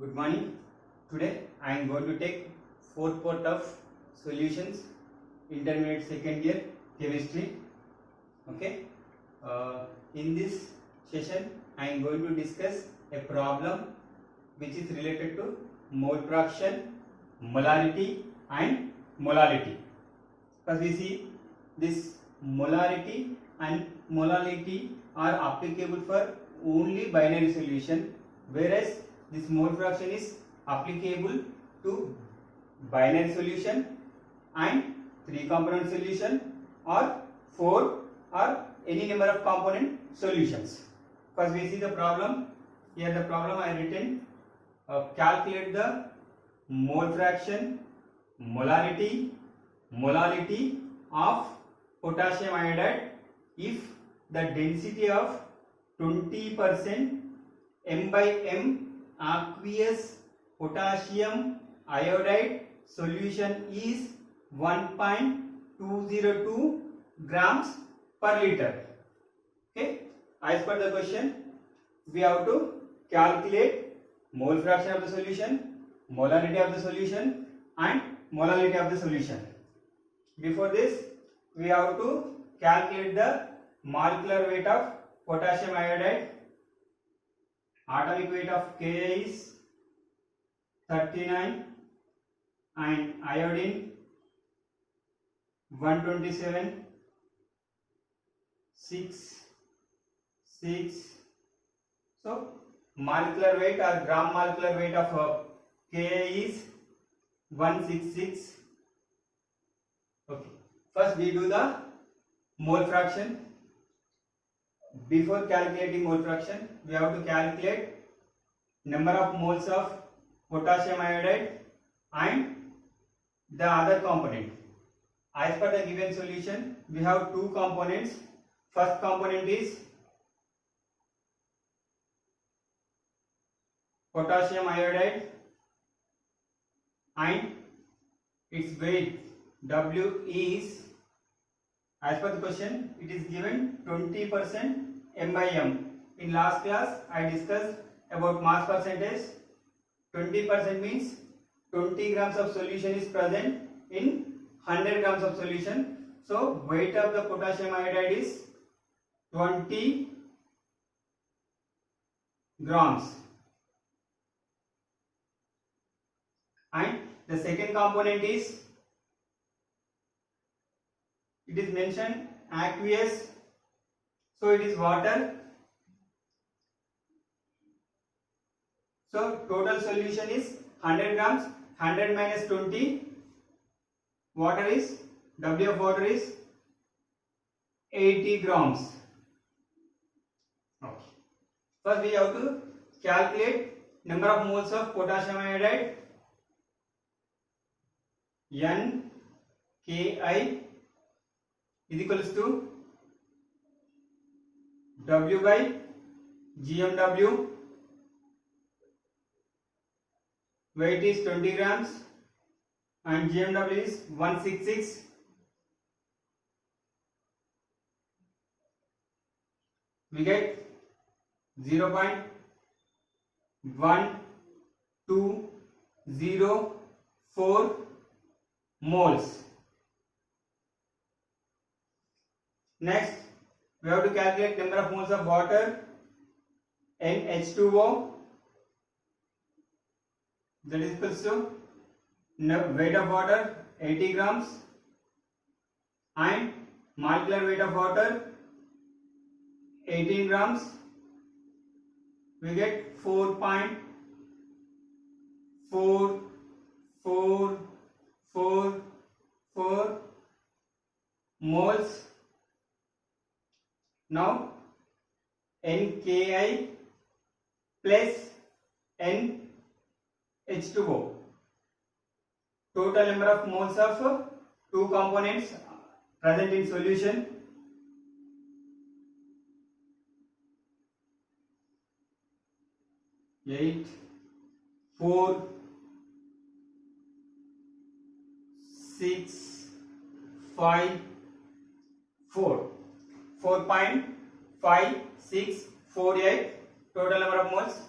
Good morning. Today I am going to take fourth part of solutions intermediate second year chemistry. Okay. In this session I am going to discuss a problem which is related to mole fraction, molarity and molality. First we see this molarity and molality are applicable for only binary solution, whereas this mole fraction is applicable to binary solution and 3-component solution or 4 or any number of component solutions. First we see the problem. Here the problem I written, calculate the mole fraction, molarity, molality of potassium iodide if the density of 20% m by m aqueous potassium iodide solution is 1.202 grams per liter. Okay, as per the question we have to calculate mole fraction of the solution, molarity of the solution and molality of the solution. Before this we have to calculate the molecular weight of potassium iodide. Atomic weight of Ka is 39 and iodine 127, 6. So molecular weight or gram molecular weight of Ka is 166. Okay. First we do the mole fraction. Before calculating mole fraction, we have to calculate number of moles of potassium iodide and the other component. As per the given solution, we have two components. First component is potassium iodide and its weight W is, as per the question, it is given 20% m by m. In last class I discussed about mass percentage. 20% means 20 grams of solution is present in 100 grams of solution. So weight of the potassium iodide is 20 grams. And the second component is, it is mentioned aqueous, so it is water. So total solution is 100 grams, 100 minus 20, water is, W of water is 80 grams. Okay. First we have to calculate number of moles of potassium iodide. NKi is equals to W by GMW. Weight is 20 grams and GMW is 166. We get 0.1204 moles. Next, we have to calculate number of moles of water, NH2O, that is equals to weight of water 80 grams and molecular weight of water 18 grams. We get 4.4444 moles. Now NKi plus NH2O, total number of moles of two components present in solution. Eight, 4, 6, 5, 4. 4.5648 total number of moles.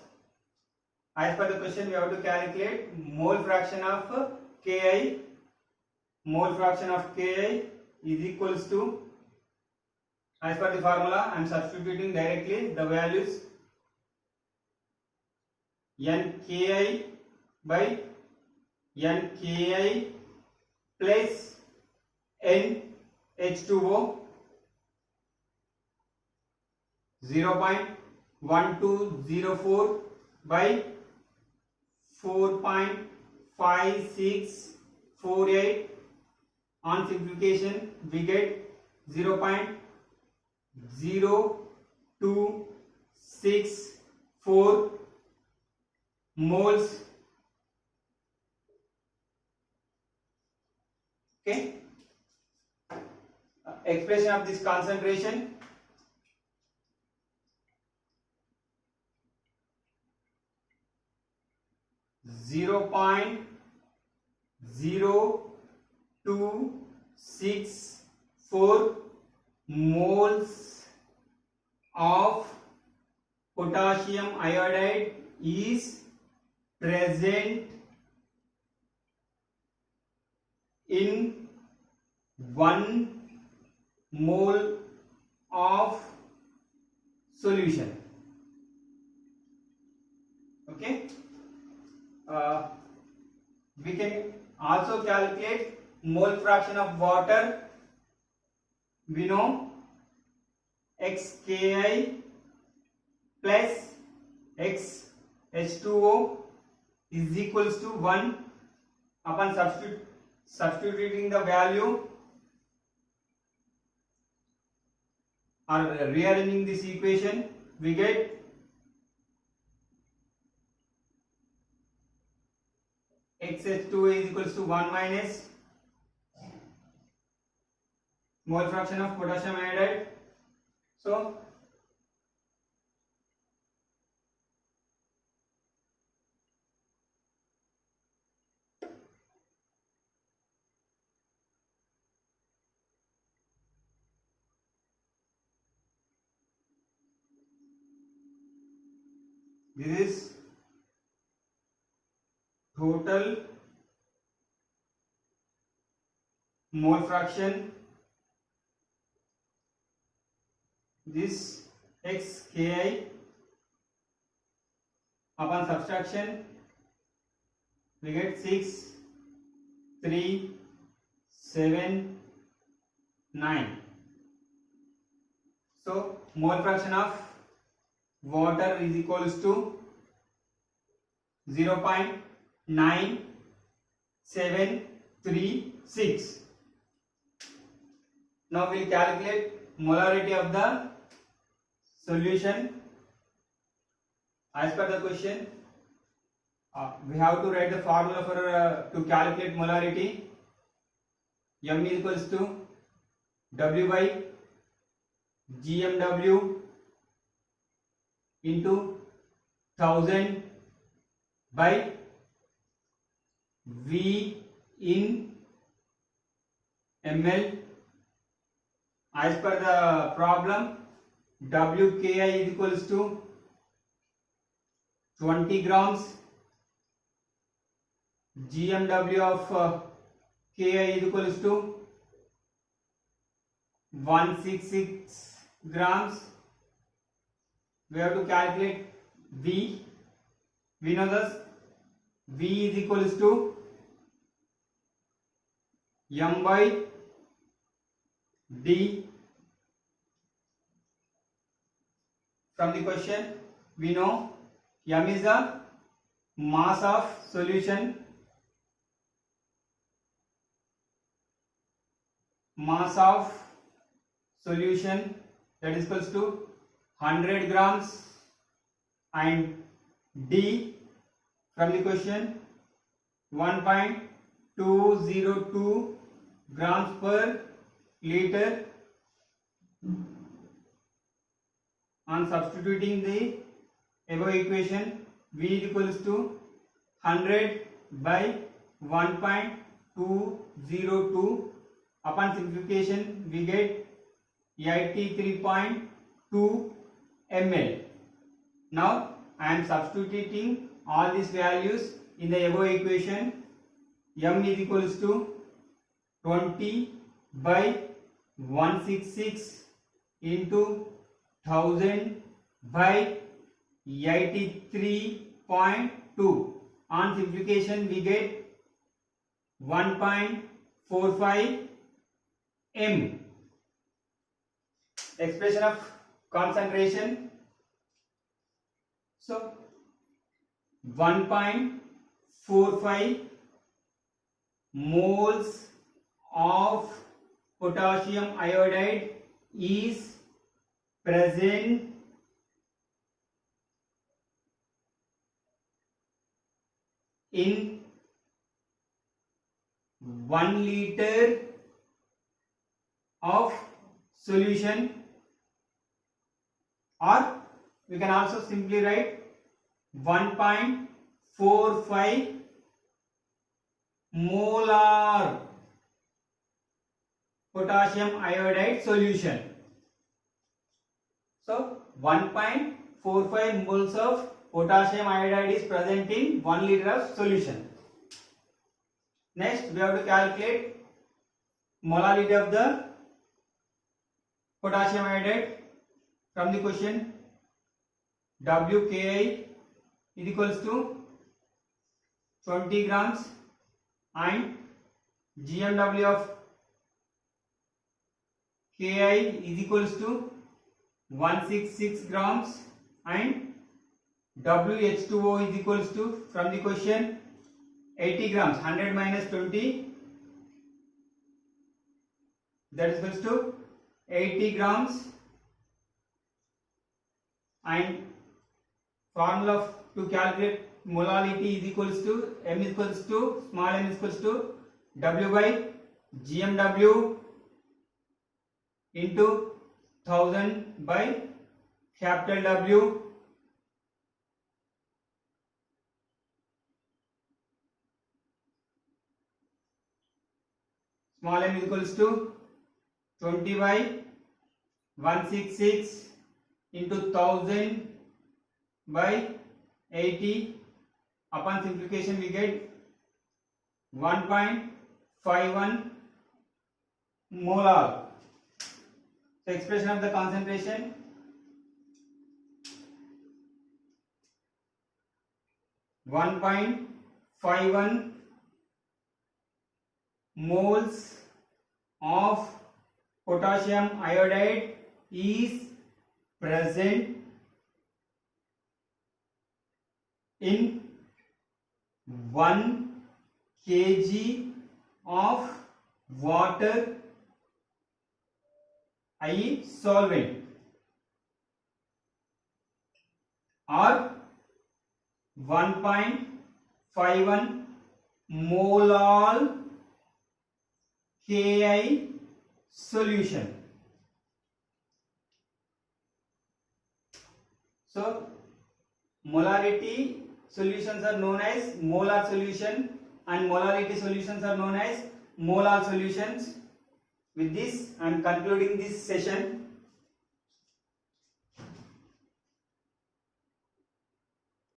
As per the question, we have to calculate mole fraction of Ki. Mole fraction of Ki is equals to, as per the formula, I am substituting directly the values Nki by Nki plus NH2O 0.1204 by 4.5648. On simplification, we get 0.0264 moles. Okay. Expression of this concentration, zero point 0.0264 moles of potassium iodide is present in 1 mole of solution. Okay. We can also calculate mole fraction of water. We know Xki plus XH2O is equals to 1. Upon substituting the value or rearranging this equation, we get XH2O is equals to 1 minus mole fraction of potassium iodide. So this is total mole fraction. This Xki upon subtraction we get 6,379. So mole fraction of water is equals to 0.9736. Now we will calculate molarity of the solution. As per the question, we have to write the formula for to calculate molarity. M is equals to W by GMW into 1000 by V in ml. As per the problem, WKI is equals to 20 grams. GMW of Ki is equals to 166 grams. We have to calculate V. We know this. V is equals to M by D. From the question, we know M is the mass of solution. Mass of solution, that is equals to 100 grams, and D from the question 1.202 grams per liter. On substituting the above equation, V is equals to 100 by 1.202. Upon simplification, we get 83.2 ml. Now I am substituting all these values in the above equation. M is equals to 20 by 166 into 1000 by 83.2. On simplification we get 1.45 m. Expression of concentration. So 1.45 moles of potassium iodide is present in 1 liter of solution, or we can also simply write 1.45 molar potassium iodide solution. So 1.45 moles of potassium iodide is present in 1 liter of solution. Next we have to calculate molarity of the potassium iodide. From the question, WKI is equals to 20 grams and GMW of Ki is equals to 166 grams and WH2O is equals to, from the question, 80 grams. 100 minus 20, that is equals to 80 grams. And formula to calculate molality is equals to m is equals to small m is equals to W by GMW into 1000 by capital W. Small m is equals to 20 by 166 into 1000 by 80. Upon simplification we get 1.51 molar. So expression of the concentration, (1.51 moles of potassium iodide is present in 1 kg of water, i.e. solvent, or 1.51 molar Ki solution. So molarity solutions are known as molar solution and molarity solutions are known as molar solutions. With this I am concluding this session.